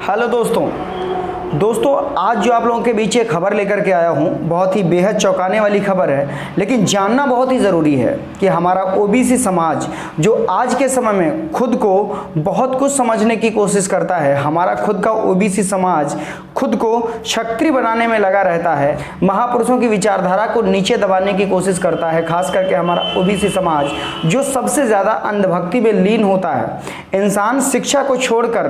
Hello दोस्तों आज जो आप लोगों के बीच एक खबर लेकर के आया हूँ, बहुत ही बेहद चौंकाने वाली खबर है, लेकिन जानना बहुत ही ज़रूरी है कि हमारा ओबीसी समाज जो आज के समय में खुद को बहुत कुछ समझने की कोशिश करता है, हमारा खुद का ओबीसी समाज खुद को क्षत्रिय बनाने में लगा रहता है, महापुरुषों की विचारधारा को नीचे दबाने की कोशिश करता है। खास करके हमारा ओबीसी समाज जो सबसे ज़्यादा अंधभक्ति में लीन होता है, इंसान शिक्षा को छोड़कर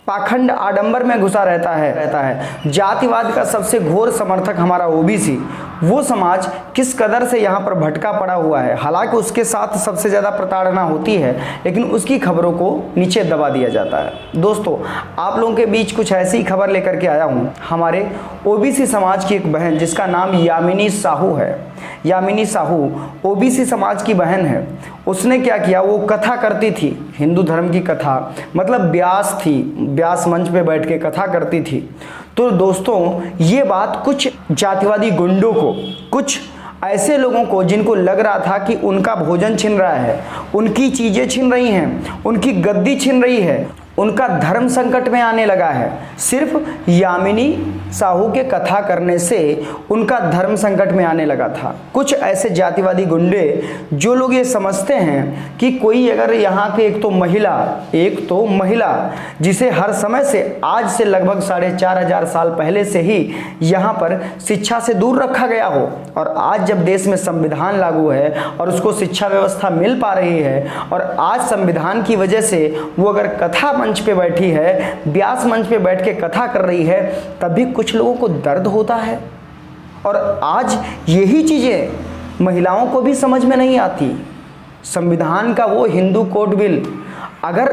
पाखंड आडंबर में घुसा रहता है। जातिवाद का सबसे घोर समर्थक हमारा ओबीसी, वो समाज किस कदर से यहाँ पर भटका पड़ा हुआ है। हालांकि उसके साथ सबसे ज़्यादा प्रताड़ना होती है, लेकिन उसकी खबरों को नीचे दबा दिया जाता है। दोस्तों, आप लोगों के बीच कुछ ऐसी खबर लेकर के आया हूँ। हमारे ओबीसी समाज की एक बहन जिसका नाम यामिनी साहू है, यामिनी साहू ओबीसी समाज की बहन है। उसने क्या किया, वो कथा करती थी, हिंदू धर्म की कथा, मतलब व्यास थी, व्यास मंच पे बैठ के कथा करती थी। तो दोस्तों, ये बात कुछ जातिवादी गुंडों को, कुछ ऐसे लोगों को जिनको लग रहा था कि उनका भोजन छिन रहा है, उनकी चीज़ें छिन रही हैं, उनकी गद्दी छिन रही है, उनका धर्म संकट में आने लगा है। सिर्फ यामिनी साहू के कथा करने से उनका धर्म संकट में आने लगा था। कुछ ऐसे जातिवादी गुंडे जो लोग ये समझते हैं कि कोई अगर यहाँ पे एक तो महिला जिसे हर समय से, आज से लगभग 4500 साल पहले से ही यहाँ पर शिक्षा से दूर रखा गया हो, और आज जब देश में संविधान लागू है और उसको शिक्षा व्यवस्था मिल पा रही है, और आज संविधान की वजह से वो अगर कथा मंच पे बैठी है, व्यास मंच पे बैठ के कथा कर रही है, तभी कुछ लोगों को दर्द होता है। और आज यही चीज़ें महिलाओं को भी समझ में नहीं आती। संविधान का वो हिंदू कोड बिल अगर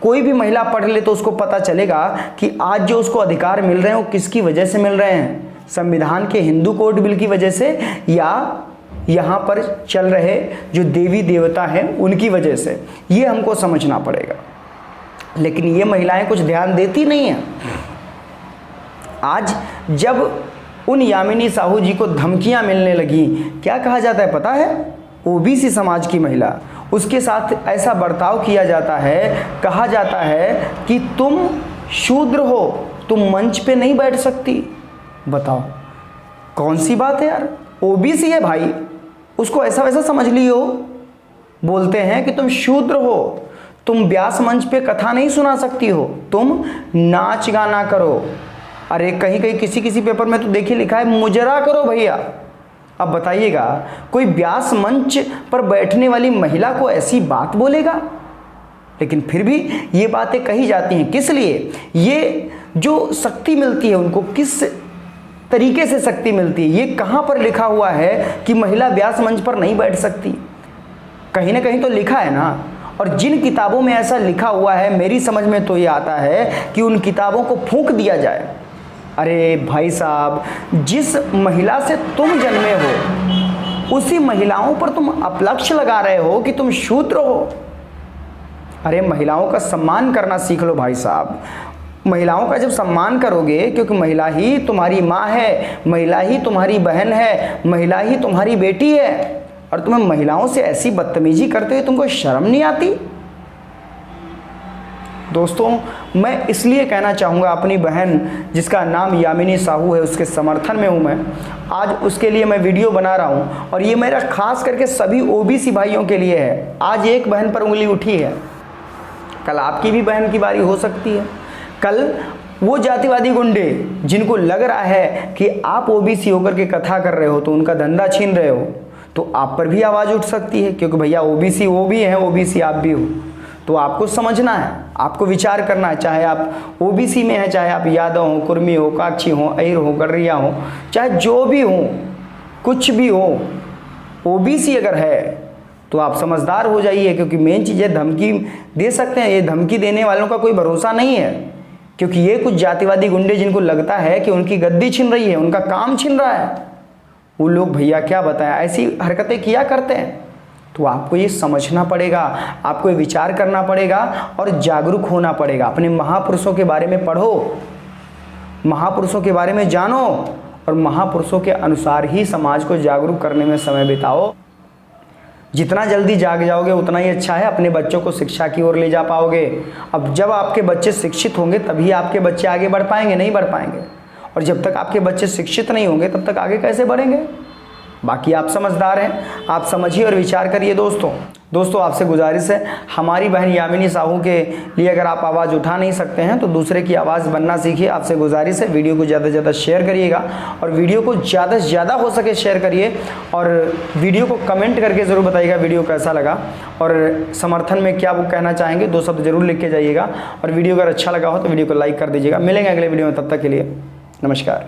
कोई भी महिला पढ़ ले तो उसको पता चलेगा कि आज जो उसको अधिकार मिल रहे हैं वो किसकी वजह से मिल रहे हैं, संविधान के हिंदू कोड बिल की वजह से, या यहाँ पर चल रहे जो देवी देवता हैं उनकी वजह से। ये हमको समझना पड़ेगा, लेकिन ये महिलाएं कुछ ध्यान देती नहीं हैं। आज जब उन यामिनी साहू जी को धमकियां मिलने लगी, क्या कहा जाता है पता है? ओबीसी समाज की महिला, उसके साथ ऐसा बर्ताव किया जाता है, कहा जाता है कि तुम शूद्र हो, तुम मंच पे नहीं बैठ सकती। बताओ कौन सी बात है यार, ओबीसी है भाई, उसको ऐसा वैसा समझ लियो। बोलते हैं कि तुम शूद्र हो, तुम व्यास मंच पे कथा नहीं सुना सकती हो, तुम नाच गाना करो। अरे कहीं कहीं किसी पेपर में तो देखिए लिखा है मुजरा करो भैया। अब बताइएगा, कोई व्यास मंच पर बैठने वाली महिला को ऐसी बात बोलेगा? लेकिन फिर भी ये बातें कही जाती हैं, किस लिए? ये जो शक्ति मिलती है उनको, किस तरीके से शक्ति मिलती है? ये कहाँ पर लिखा हुआ है कि महिला व्यास मंच पर नहीं बैठ सकती? कहीं ना कहीं तो लिखा है ना। और जिन किताबों में ऐसा लिखा हुआ है, मेरी समझ में तो ये आता है कि उन किताबों को फूंक दिया जाए। अरे भाई साहब, जिस महिला से तुम जन्मे हो उसी महिलाओं पर तुम अपलक्ष्य लगा रहे हो कि तुम शूद्र हो। अरे महिलाओं का सम्मान करना सीख लो भाई साहब। महिलाओं का जब सम्मान करोगे, क्योंकि महिला ही तुम्हारी माँ है, महिला ही तुम्हारी बहन है, महिला ही तुम्हारी बेटी है, और तुम्हें महिलाओं से ऐसी बदतमीजी करते हुए तुमको शर्म नहीं आती? दोस्तों, मैं इसलिए कहना चाहूँगा अपनी बहन जिसका नाम यामिनी साहू है, उसके समर्थन में हूँ मैं। आज उसके लिए मैं वीडियो बना रहा हूँ, और ये मेरा खास करके सभी ओबीसी भाइयों के लिए है। आज एक बहन पर उंगली उठी है, कल आपकी भी बहन की बारी हो सकती है। कल वो जातिवादी गुंडे जिनको लग रहा है कि आप ओबीसी होकर के कथा कर रहे हो तो उनका धंधा छीन रहे हो, तो आप पर भी आवाज़ उठ सकती है, क्योंकि भैया ओबीसी वो भी हैं, ओबीसी आप भी हो। तो आपको समझना है, आपको विचार करना है, चाहे आप ओबीसी में हैं, चाहे आप यादव हो, कुर्मी हो, काक्षी हो, अहिर हो, गडरिया हो, चाहे जो भी हो, कुछ भी हो, ओबीसी अगर है तो आप समझदार हो जाइए। क्योंकि मेन चीज़ है, धमकी दे सकते हैं, ये धमकी देने वालों का कोई भरोसा नहीं है, क्योंकि ये कुछ जातिवादी गुंडे जिनको लगता है कि उनकी गद्दी छिन रही है, उनका काम छिन रहा है, वो लोग भैया क्या बताएं ऐसी हरकतें किया करते हैं। तो आपको ये समझना पड़ेगा, आपको ये विचार करना पड़ेगा और जागरूक होना पड़ेगा। अपने महापुरुषों के बारे में पढ़ो, महापुरुषों के बारे में जानो, और महापुरुषों के अनुसार ही समाज को जागरूक करने में समय बिताओ। जितना जल्दी जाग जाओगे उतना ही अच्छा है, अपने बच्चों को शिक्षा की ओर ले जा पाओगे। अब जब आपके बच्चे शिक्षित होंगे तभी आपके बच्चे आगे बढ़ पाएंगे, नहीं बढ़ पाएंगे। और जब तक आपके बच्चे शिक्षित नहीं होंगे तब तक आगे कैसे बढ़ेंगे। बाकी आप समझदार हैं, आप समझिए और विचार करिए। दोस्तों आपसे गुजारिश है, हमारी बहन यामिनी साहू के लिए अगर आप आवाज़ उठा नहीं सकते हैं तो दूसरे की आवाज़ बनना सीखिए। आपसे गुजारिश है, वीडियो को ज़्यादा से ज़्यादा शेयर करिएगा और वीडियो को ज़्यादा से ज़्यादा हो सके शेयर करिए। और वीडियो को कमेंट करके ज़रूर बताइएगा वीडियो कैसा लगा और समर्थन में क्या वो कहना चाहेंगे, 2 शब्द जरूर लिख के जाइएगा। और वीडियो अगर अच्छा लगा हो तो वीडियो को लाइक कर दीजिएगा। मिलेंगे अगले वीडियो में, तब तक के लिए नमस्कार।